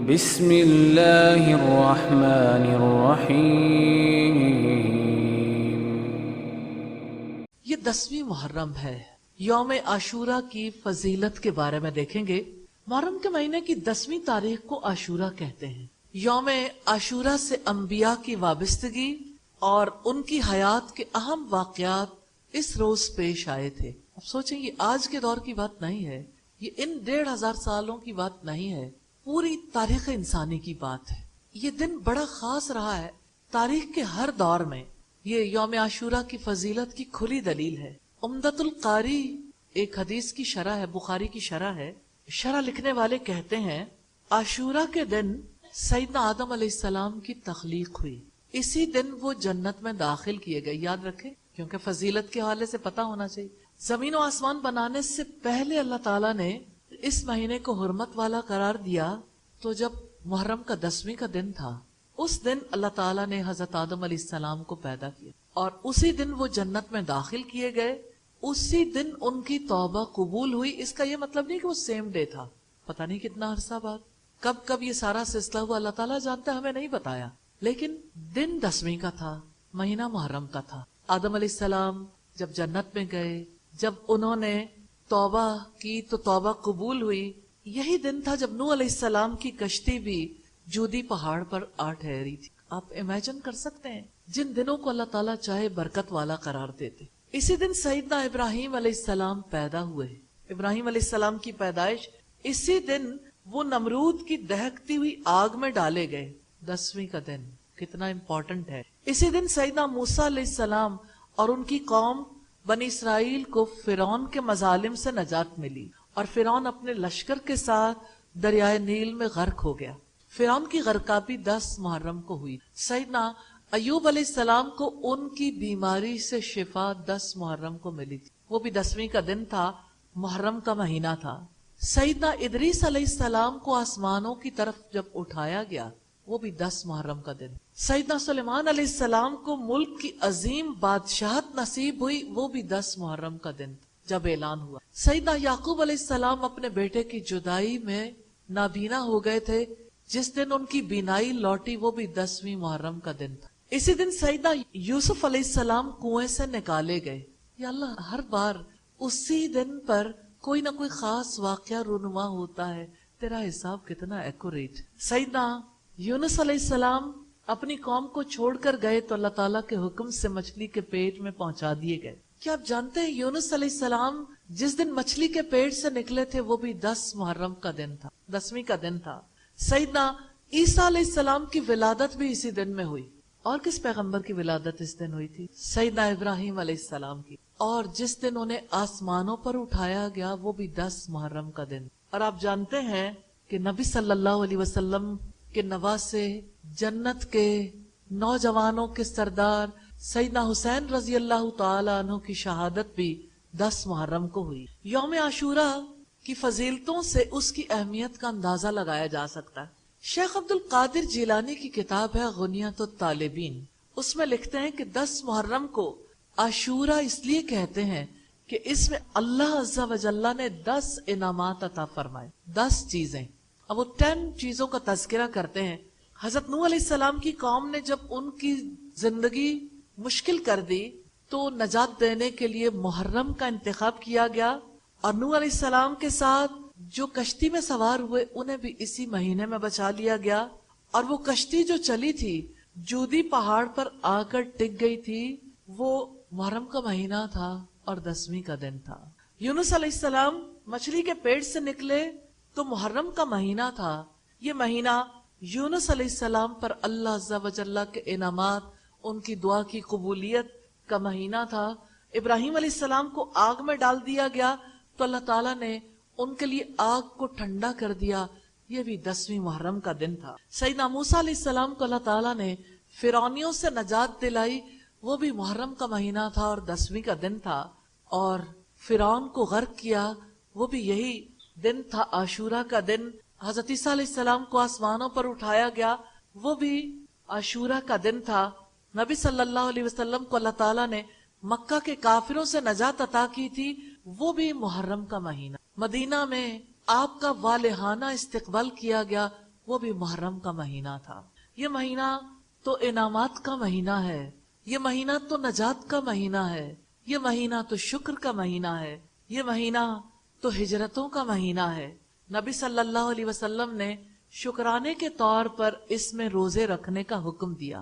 بسم اللہ الرحمن الرحیم۔ یہ 10ویں محرم ہے۔ یوم عاشورہ کی فضیلت کے بارے میں دیکھیں گے۔ محرم کے مہینے کی 10ویں تاریخ کو عاشورہ کہتے ہیں۔ یوم عاشورہ سے انبیاء کی وابستگی اور ان کی حیات کے اہم واقعات اس روز پیش آئے تھے۔ اب سوچیں، یہ آج کے دور کی بات نہیں ہے، یہ ان 1500 سالوں کی بات نہیں ہے، پوری تاریخ انسانی کی بات ہے۔ یہ دن بڑا خاص رہا ہے تاریخ کے ہر دور میں۔ یہ یوم عاشورہ کی فضیلت کی کھلی دلیل ہے۔ عمدۃ القاری ایک حدیث کی شرح ہے، بخاری کی شرح ہے۔ شرح لکھنے والے کہتے ہیں، عاشورہ کے دن سیدنا آدم علیہ السلام کی تخلیق ہوئی، اسی دن وہ جنت میں داخل کیے گئے۔ یاد رکھیں، کیونکہ فضیلت کے حوالے سے پتہ ہونا چاہیے۔ زمین و آسمان بنانے سے پہلے اللہ تعالیٰ نے اس مہینے کو حرمت والا قرار دیا، تو جب محرم کا 10ویں کا دن تھا، اس دن اللہ تعالیٰ نے حضرت آدم علیہ السلام کو پیدا کیا، اور اسی دن وہ جنت میں داخل کیے گئے، اسی دن ان کی توبہ قبول ہوئی۔ اس کا یہ مطلب نہیں کہ وہ سیم ڈے تھا، پتہ نہیں کتنا عرصہ بعد، کب یہ سارا سلسلہ ہوا اللہ تعالیٰ جانتا ہے، ہمیں نہیں بتایا، لیکن دن 10ویں کا تھا، مہینہ محرم کا تھا۔ آدم علیہ السلام جب جنت میں گئے، جب انہوں نے توبہ کی تو توبہ قبول ہوئی۔ یہی دن تھا جب نوح علیہ السلام کی کشتی بھی جودی پہاڑ پر آ ٹھہری تھی۔ آپ امیجن کر سکتے ہیں جن دنوں کو اللہ تعالیٰ چاہے برکت والا قرار دیتے۔ اسی دن سیدنا ابراہیم علیہ السلام پیدا ہوئے۔ ابراہیم علیہ السلام کی پیدائش اسی دن وہ نمرود کی دہکتی ہوئی آگ میں ڈالے گئے۔ 10ویں کا دن کتنا امپورٹنٹ ہے۔ اسی دن سیدنا موسیٰ علیہ السلام اور ان کی قوم بنی اسرائیل کو فرعون کے مظالم سے نجات ملی، اور فرعون اپنے لشکر کے ساتھ دریائے نیل میں غرق ہو گیا۔ فرعون کی غرقابی 10 محرم کو ہوئی۔ سیدنا ایوب علیہ السلام کو ان کی بیماری سے شفا 10 محرم کو ملی تھی، وہ بھی 10ویں کا دن تھا، محرم کا مہینہ تھا۔ سیدنا ادریس علیہ السلام کو آسمانوں کی طرف جب اٹھایا گیا، وہ بھی 10 محرم کا دن۔ سیدنا سلیمان علیہ السلام کو ملک کی عظیم بادشاہت نصیب ہوئی، وہ بھی 10 محرم کا دن جب اعلان ہوا۔ سیدنا یعقوب علیہ السلام اپنے بیٹے کی جدائی میں نابینا ہو گئے تھے، جس دن ان کی بینائی لوٹی، وہ بھی 10ویں محرم کا دن تھا۔ اسی دن سیدنا یوسف علیہ السلام کنویں سے نکالے گئے۔ یا اللہ، ہر بار اسی دن پر کوئی نہ کوئی خاص واقعہ رونما ہوتا ہے، تیرا حساب کتنا ایکوریٹ۔ سیدنا یونس علیہ السلام اپنی قوم کو چھوڑ کر گئے تو اللہ تعالیٰ کے حکم سے مچھلی کے پیٹ میں پہنچا دیے گئے۔ کیا آپ جانتے ہیں یونس علیہ السلام جس دن مچھلی کے پیٹ سے نکلے تھے، وہ بھی 10 محرم کا دن تھا، 10ویں کا دن تھا۔ سیدنا عیسیٰ علیہ السلام کی ولادت بھی اسی دن میں ہوئی۔ اور کس پیغمبر کی ولادت اس دن ہوئی تھی؟ سیدنا ابراہیم علیہ السلام کی۔ اور جس دن انہیں آسمانوں پر اٹھایا گیا، وہ بھی 10 محرم کا دن۔ اور آپ جانتے ہیں کہ نبی صلی اللہ علیہ وسلم کے نواسے، جنت کے نوجوانوں کے سردار سیدنا حسین رضی اللہ تعالی عنہ کی شہادت بھی 10 محرم کو ہوئی۔ یوم عاشورہ کی فضیلتوں سے اس کی اہمیت کا اندازہ لگایا جا سکتا ہے۔ شیخ عبد القادر جیلانی کی کتاب ہے غنیۃ الطالبین، اس میں لکھتے ہیں کہ 10 محرم کو عاشورہ اس لیے کہتے ہیں کہ اس میں اللہ عز و جل نے 10 انعامات عطا فرمائے، 10 چیزیں۔ اب وہ 10 چیزوں کا تذکرہ کرتے ہیں۔ حضرت نوح علیہ السلام کی قوم نے جب ان کی زندگی مشکل کر دی تو نجات دینے کے لیے محرم کا انتخاب کیا گیا، اور نوح علیہ السلام کے ساتھ جو کشتی میں سوار ہوئے انہیں بھی اسی مہینے میں بچا لیا گیا۔ اور وہ کشتی جو چلی تھی، جودی پہاڑ پر آ کر ٹک گئی تھی، وہ محرم کا مہینہ تھا اور 10ویں کا دن تھا۔ یونس علیہ السلام مچھلی کے پیٹ سے نکلے تو محرم کا مہینہ تھا۔ یہ مہینہ یونس علیہ السلام پر اللہ عز و جل کے انعامات، ان کی دعا کی قبولیت کا مہینہ تھا۔ ابراہیم علیہ السلام کو آگ میں ڈال دیا گیا تو اللہ تعالیٰ نے ان کے لیے آگ کو ٹھنڈا کر دیا، یہ بھی 10ویں محرم کا دن تھا۔ سیدنا موسیٰ علیہ السلام کو اللہ تعالیٰ نے فرعونیوں سے نجات دلائی، وہ بھی محرم کا مہینہ تھا اور 10ویں کا دن تھا۔ اور فرعون کو غرق کیا، وہ بھی یہی دن تھا، عاشورہ کا دن۔ حضرت عیسیٰ علیہ السلام کو آسمانوں پر اٹھایا گیا، وہ بھی عاشورہ کا دن تھا۔ نبی صلی اللہ علیہ وسلم کو اللہ تعالیٰ نے مکہ کے کافروں سے نجات عطا کی تھی، وہ بھی محرم کا مہینہ۔ مدینہ میں آپ کا والہانہ استقبال کیا گیا، وہ بھی محرم کا مہینہ تھا. یہ مہینہ تو انعامات کا مہینہ ہے، یہ مہینہ تو نجات کا مہینہ ہے، یہ مہینہ تو شکر کا مہینہ ہے، یہ مہینہ تو ہجرتوں کا مہینہ ہے. نبی صلی اللہ علیہ وسلم نے شکرانے کے طور پر اس میں روزے رکھنے کا حکم دیا.